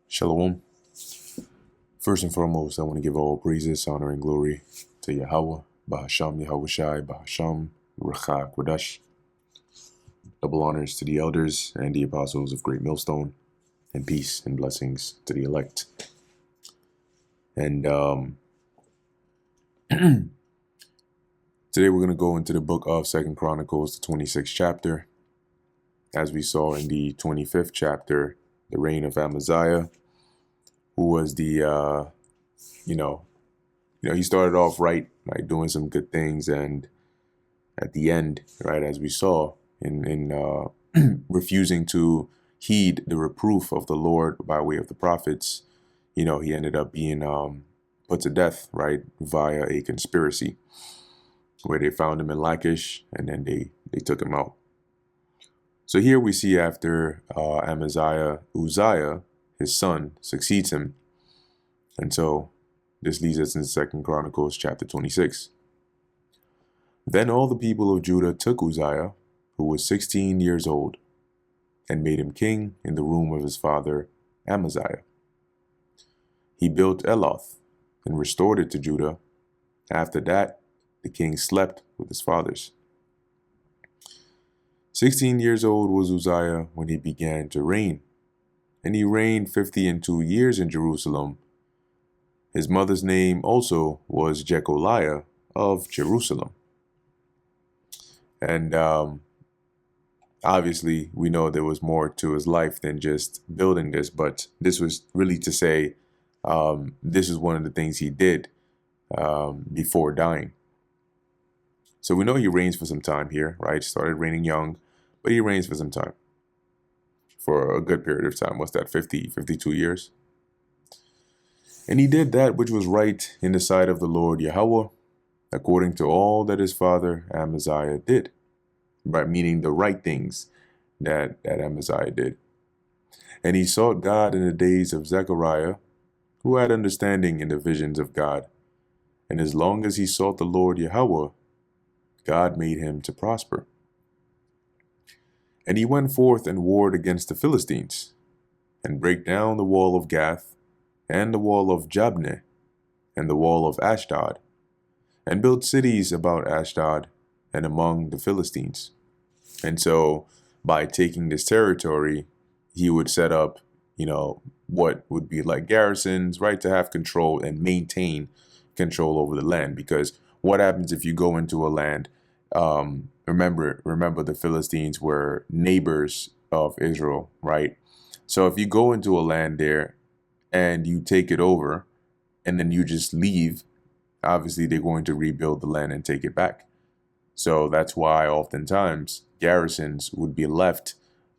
Shalom. First and foremost, I want to give all praises, honor, and glory to Yahweh, Bahasham Yahweh Shai, Bahasham Ruach Kodash. Double honors to the elders and the apostles of Great Millstone, and peace and blessings to the elect. And today we're going to go into the book of 2 Chronicles, the 26th chapter. As we saw in the 25th chapter, the reign of Amaziah, who was the, he started off right, like doing some good things, and at the end, right, as we saw in refusing to heed the reproof of the Lord by way of the prophets, he ended up being put to death, right, via a conspiracy, where they found him in Lachish, and then they took him out. So here we see after Amaziah, Uzziah, his son, succeeds him. And so this leads us into 2 Chronicles chapter 26. Then all the people of Judah took Uzziah, who was 16 years old, and made him king in the room of his father Amaziah. He built Eloth and restored it to Judah. After that, the king slept with his fathers. 16 years old was Uzziah when he began to reign, and he reigned 52 years in Jerusalem. His mother's name also was Jecoliah of Jerusalem. And obviously, we know there was more to his life than just building this, but this was really to say this is one of the things he did before dying. So we know he reigns for some time here, right? Started reigning young, but he reigns for some time, for a good period of time. What's that, 52 years? And he did that which was right in the sight of the Lord Yahweh, according to all that his father Amaziah did, right? Meaning the right things that Amaziah did. And he sought God in the days of Zechariah, who had understanding in the visions of God. And as long as he sought the Lord Yahweh, God made him to prosper. And he went forth and warred against the Philistines, and brake down the wall of Gath, and the wall of Jabneh, and the wall of Ashdod, and built cities about Ashdod and among the Philistines. And so by taking this territory, he would set up, what would be like garrisons, right, to have control and maintain control over the land. Because what happens if you go into a land? Remember the Philistines were neighbors of Israel, right? So if you go into a land there and you take it over and then you just leave, obviously they're going to rebuild the land and take it back. So that's why oftentimes garrisons would be left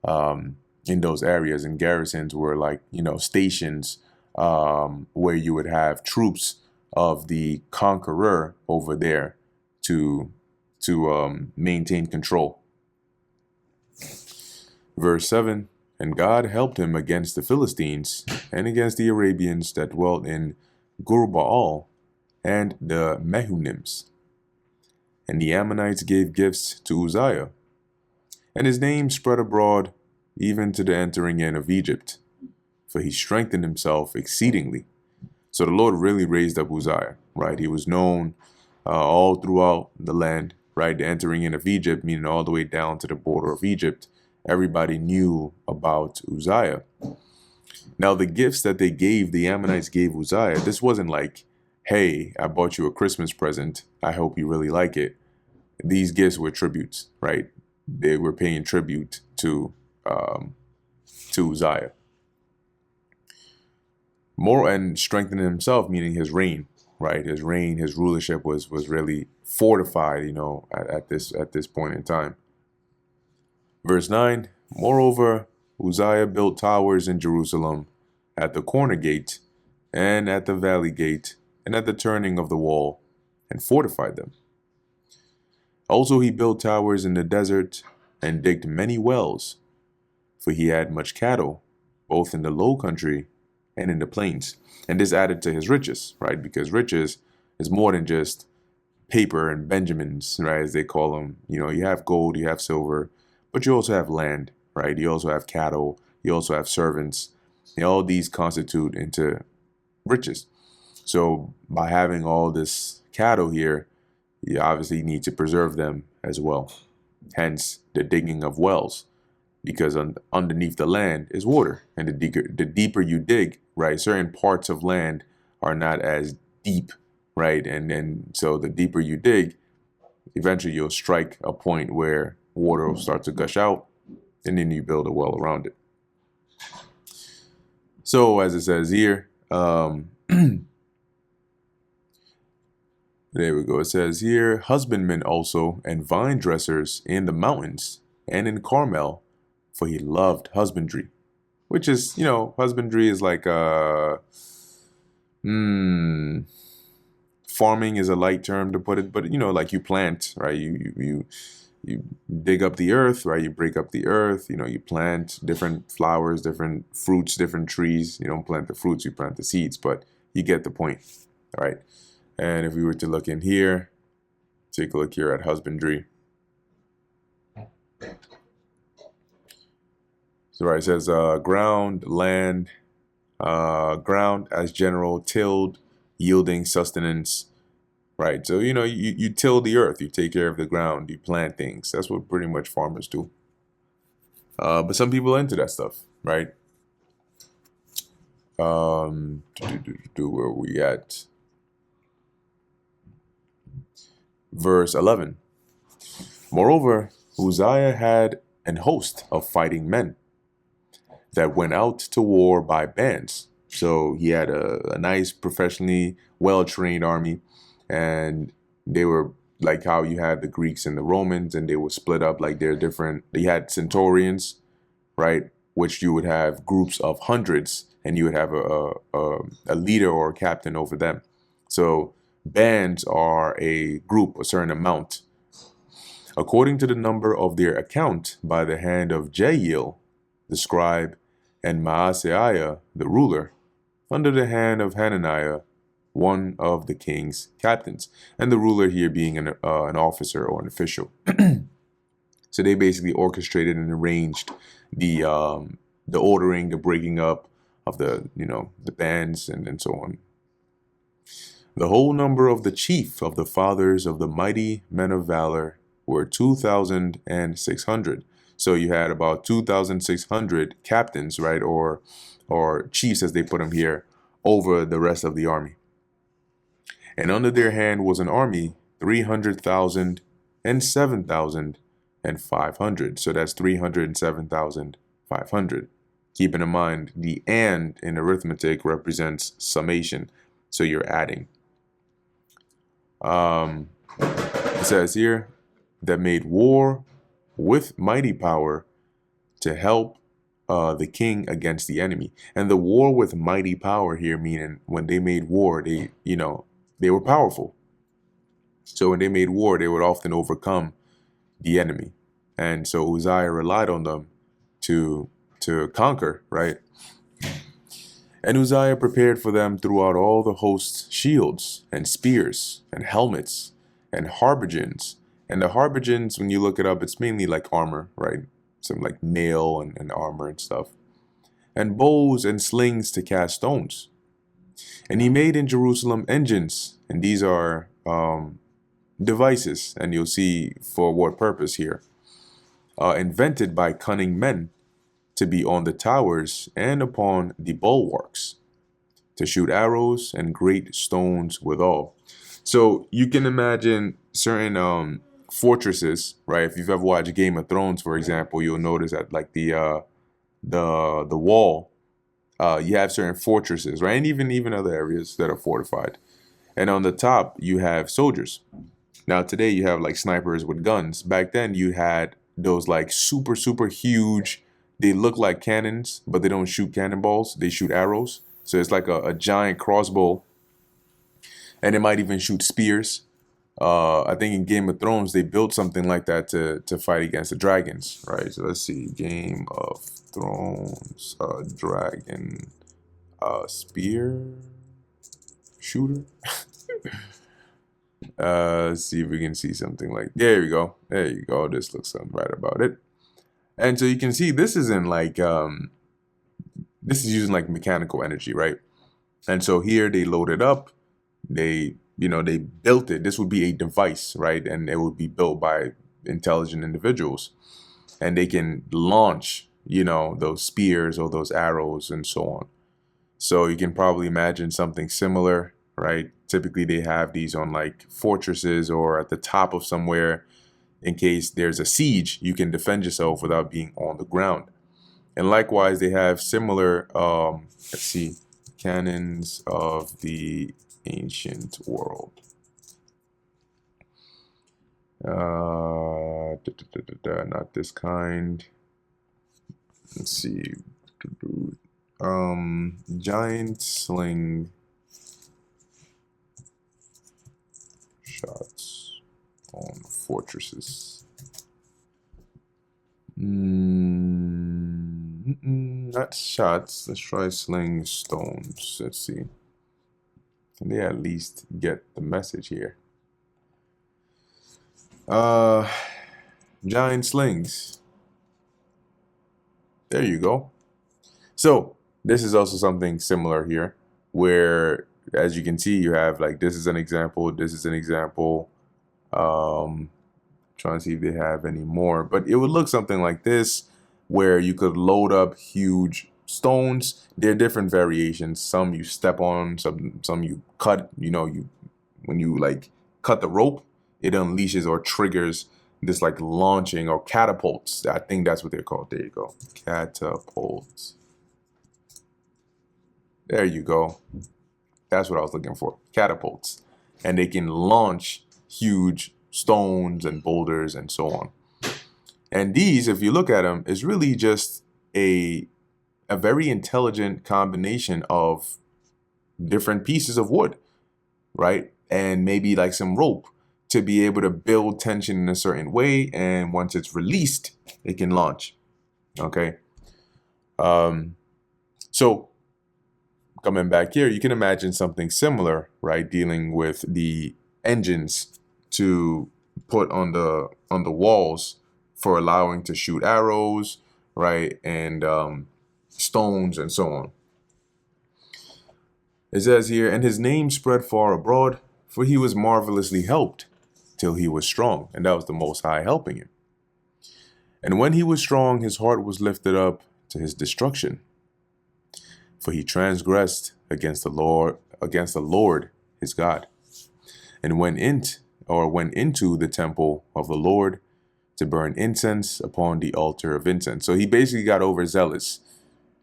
in those areas, and garrisons were like, stations where you would have troops of the conqueror over there to maintain control. Verse 7, and God helped him against the Philistines and against the Arabians that dwelt in Gurbaal and the Mehunims. And the Ammonites gave gifts to Uzziah, and his name spread abroad even to the entering in of Egypt, for he strengthened himself exceedingly. So the Lord really raised up Uzziah, right? He was known all throughout the land, right? The entering in of Egypt, meaning all the way down to the border of Egypt. Everybody knew about Uzziah. Now, the gifts that the Ammonites gave Uzziah, this wasn't like, hey, I bought you a Christmas present, I hope you really like it. These gifts were tributes, right? They were paying tribute to Uzziah. More, and strengthening himself, meaning his reign, right? His reign, his rulership was really fortified, at this point in time. Verse 9, moreover, Uzziah built towers in Jerusalem at the corner gate and at the valley gate and at the turning of the wall, and fortified them. Also he built towers in the desert and digged many wells, for he had much cattle, both in the low country and in the plains. And this added to his riches, right? Because riches is more than just paper and Benjamins, right, as they call them. You have gold, you have silver, but you also have land, right? You also have cattle, you also have servants. All these constitute into riches. So by having all this cattle here, you obviously need to preserve them as well. Hence the digging of wells, because underneath the land is water, and the deeper you dig, right, certain parts of land are not as deep, right, and then so the deeper you dig, eventually you'll strike a point where water will start to gush out, and then you build a well around it. So as it says here, there we go. It says here, husbandmen also and vine dressers in the mountains and in Carmel, for he loved husbandry. Which is, husbandry is like farming is a light term to put it, but like you plant, right? You dig up the earth, right? You break up the earth, you plant different flowers, different fruits, different trees. You don't plant the fruits, you plant the seeds, but you get the point, all right? And if we were to look in here, take a look here at husbandry. So right, it says ground, land, ground as general, tilled, yielding sustenance. Right, so you till the earth, you take care of the ground, you plant things. That's what pretty much farmers do. But some people are into that stuff, right? Where we at? Verse 11. Moreover, Uzziah had an host of fighting men that went out to war by bands. So he had a nice, professionally well-trained army, and they were like how you had the Greeks and the Romans, and they were split up like they're different. They had centurions, right, which you would have groups of hundreds, and you would have a leader or a captain over them. So bands are a group, a certain amount, according to the number of their account, by the hand of Jael, the scribe, and Maaseiah, the ruler, under the hand of Hananiah, one of the king's captains, and the ruler here being an officer or an official. So they basically orchestrated and arranged the ordering, the breaking up of the bands and so on. The whole number of the chief of the fathers of the mighty men of valor were 2,600. So you had about 2,600 captains, right, or chiefs as they put them here, over the rest of the army. And under their hand was an army 300,000 and 7,500. So that's 307,500. Keeping in mind the and in arithmetic represents summation, so you're adding. It says here that made war with mighty power to help the king against the enemy. And the war with mighty power here, meaning when they made war, they were powerful. So when they made war, they would often overcome the enemy. And so Uzziah relied on them to conquer, right? And Uzziah prepared for them throughout all the hosts shields and spears and helmets and harbigons. And the harbigons, when you look it up, it's mainly like armor, right? Some like mail and armor and stuff. And bows and slings to cast stones. And he made in Jerusalem engines, and these are devices, and you'll see for what purpose here. Invented by cunning men to be on the towers and upon the bulwarks, to shoot arrows and great stones withal. So you can imagine certain fortresses, right? If you've ever watched Game of Thrones, for example, you'll notice that like the wall, you have certain fortresses, right? And even other areas that are fortified. And on the top, you have soldiers. Now today you have like snipers with guns. Back then you had those like super, super huge, they look like cannons, but they don't shoot cannonballs. They shoot arrows. So it's like a giant crossbow. And it might even shoot spears. I think in Game of Thrones, they built something like that to fight against the dragons, right? So let's see, Game of Thrones, dragon, spear shooter. Let's see if we can see something like, there you go. There you go. This looks right about it. And so you can see this isn't like, this is using like mechanical energy, right? And so here they load it up. They built it. This would be a device, right? And it would be built by intelligent individuals, and they can launch, those spears or those arrows and so on. So you can probably imagine something similar, right? Typically they have these on like fortresses or at the top of somewhere. In case there's a siege, you can defend yourself without being on the ground. And likewise, they have similar, let's see, cannons of the ancient world. Not this kind. Let's see. Giant sling shots on fortresses. Not shots. Let's try sling stones. Let's see. Can they at least get the message here? Giant slings. There you go. So this is also something similar here, where, as you can see, you have like, this is an example, this is an example. Trying to see if they have any more, but it would look something like this, where you could load up huge stones. There are different variations. Some you step on, some you cut. When you like cut the rope, it unleashes or triggers this like launching or catapults. I think that's what they're called. There you go, catapults. There you go. That's what I was looking for. Catapults, and they can launch huge stones and boulders and so on. And these, if you look at them, is really just a very intelligent combination of different pieces of wood, right? And maybe like some rope to be able to build tension in a certain way. And once it's released, it can launch. Okay. So coming back here, you can imagine something similar, right? Dealing with the engines to put on the walls for allowing to shoot arrows, right? And stones and so on. It says here, and his name spread far abroad, for he was marvelously helped till he was strong. And that was the Most High helping him. And when he was strong, his heart was lifted up to his destruction. For he transgressed against the Lord his God, and went into the temple of the Lord to burn incense upon the altar of incense. So he basically got overzealous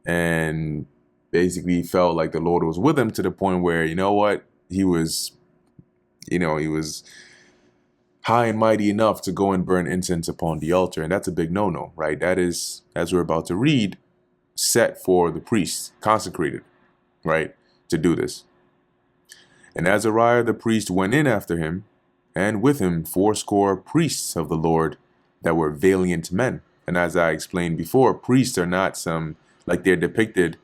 and basically felt like the Lord was with him, to the point where, he was high and mighty enough to go and burn incense upon the altar. And that's a big no-no, right? That is, as we're about to read, set for the priests, consecrated, right, to do this. And Azariah the priest went in after him, and with him 80 priests of the Lord that were valiant men. And as I explained before, priests are not some, like, they're depicted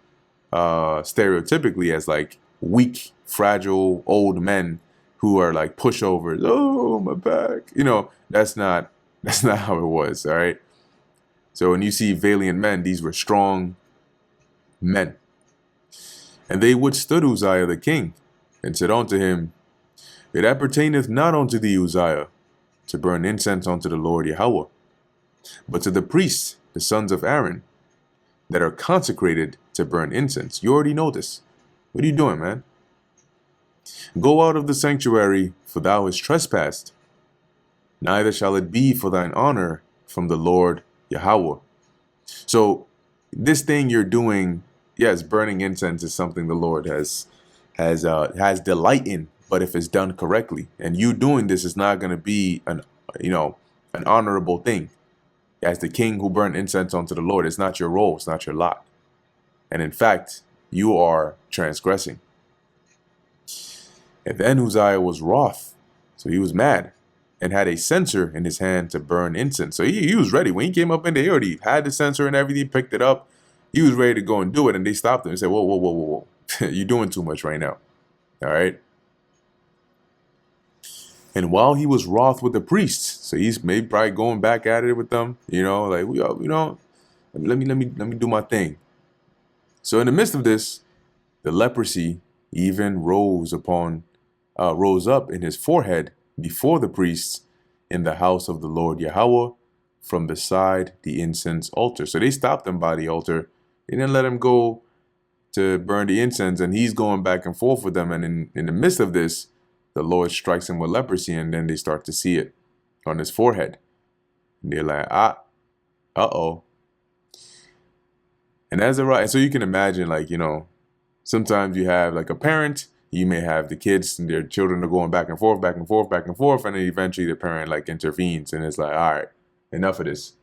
stereotypically as like weak, fragile, old men who are like pushovers. Oh, my back. That's not how it was, all right? So when you see valiant men, these were strong men. And they withstood Uzziah the king, and said unto him, It appertaineth not unto thee, Uzziah, to burn incense unto the Lord Yahweh, but to the priests, the sons of Aaron, that are consecrated to burn incense. You already know this. What are you doing, man? Go out of the sanctuary, for thou hast trespassed. Neither shall it be for thine honor from the Lord Yahweh. So this thing you're doing, yes, burning incense is something the Lord has delight in, but if it's done correctly, and you doing this is not going to be an honorable thing. As the king who burned incense unto the Lord, it's not your role, it's not your lot. And in fact, you are transgressing. And then Uzziah was wroth, so he was mad, and had a censer in his hand to burn incense. So he was ready. When he came up in there, he already had the censer and everything, picked it up. He was ready to go and do it, and they stopped him and said, whoa, whoa, whoa, whoa, whoa. You're doing too much right now. All right? And while he was wroth with the priests, so he's maybe probably going back at it with them, let me do my thing. So in the midst of this, the leprosy even rose up in his forehead before the priests in the house of the Lord Yahweh from beside the incense altar. So they stopped him by the altar. They didn't let him go to burn the incense, and he's going back and forth with them. And in the midst of this, the Lord strikes him with leprosy, and then they start to see it on his forehead. And they're like, uh-oh. And so you can imagine, like, sometimes you have like a parent, you may have the kids and their children are going back and forth, back and forth, back and forth, and then eventually the parent like intervenes and it's like, all right, enough of this.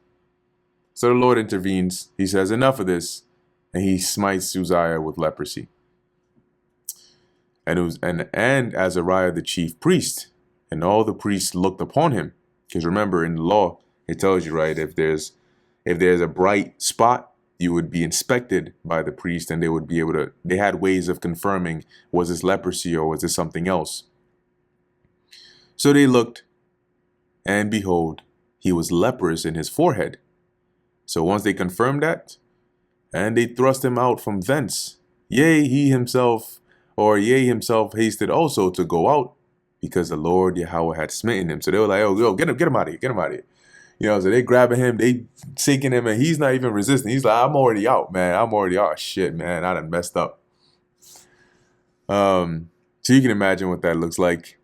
So the Lord intervenes. He says, enough of this, and he smites Uzziah with leprosy. And it was and Azariah the chief priest, and all the priests looked upon him. Because remember, in the law, it tells you, right, if there's a bright spot, you would be inspected by the priest, and they had ways of confirming, was this leprosy or was this something else? So they looked, and behold, he was leprous in his forehead. So once they confirmed that, and they thrust him out from thence, he himself hasted also to go out, because the Lord Yahweh had smitten him. So they were like, oh, yo, get him out of here, get him out of here. So they grabbing him, they taking him, and he's not even resisting. He's like, I'm already out, man. I'm already out. Shit, man, I done messed up. So you can imagine what that looks like.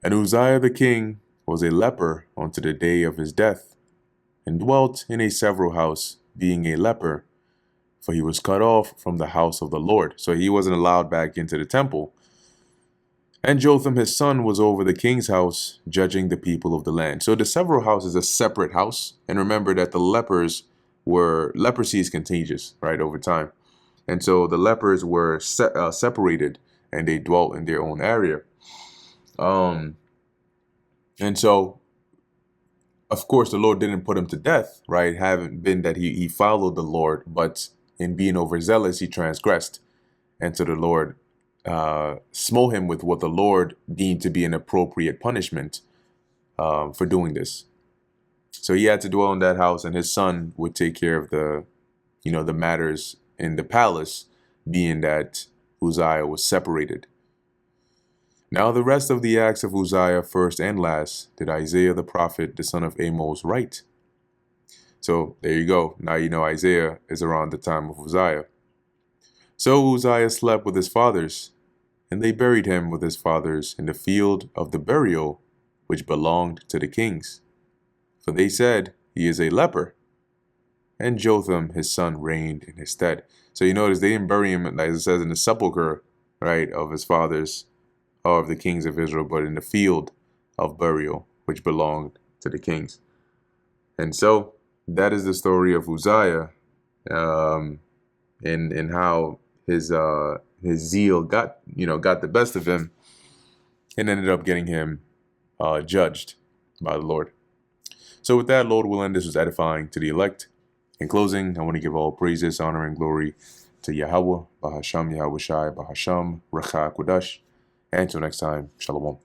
And Uzziah the king was a leper unto the day of his death, and dwelt in a several house, being a leper, for he was cut off from the house of the Lord. So he wasn't allowed back into the temple. And Jotham his son was over the king's house, judging the people of the land. So the several house is a separate house. And remember that leprosy is contagious, right, over time. And so the lepers were separated, and they dwelt in their own area. And so, of course, the Lord didn't put him to death, right? Having been that he followed the Lord, but in being overzealous, he transgressed. And so the Lord smote him with what the Lord deemed to be an appropriate punishment for doing this. So he had to dwell in that house, and his son would take care of the matters in the palace, being that Uzziah was separated. Now the rest of the acts of Uzziah, first and last, did Isaiah the prophet, the son of Amos, write. So there you go. Now you know Isaiah is around the time of Uzziah. So Uzziah slept with his fathers, and they buried him with his fathers in the field of the burial which belonged to the kings. For they said, he is a leper. And Jotham his son reigned in his stead. So you notice they didn't bury him, as it says, in the sepulcher, right, of his fathers, or of the kings of Israel, but in the field of burial which belonged to the kings. And so that is the story of Uzziah, and how his zeal got the best of him, and ended up getting him judged by the Lord. So with that, Lord willing, this was edifying to the elect. In closing, I want to give all praises, honor, and glory to Yahweh, Bahasham Yahweh Shai, Bahasham, Racha Kodash. And until next time, Shalom.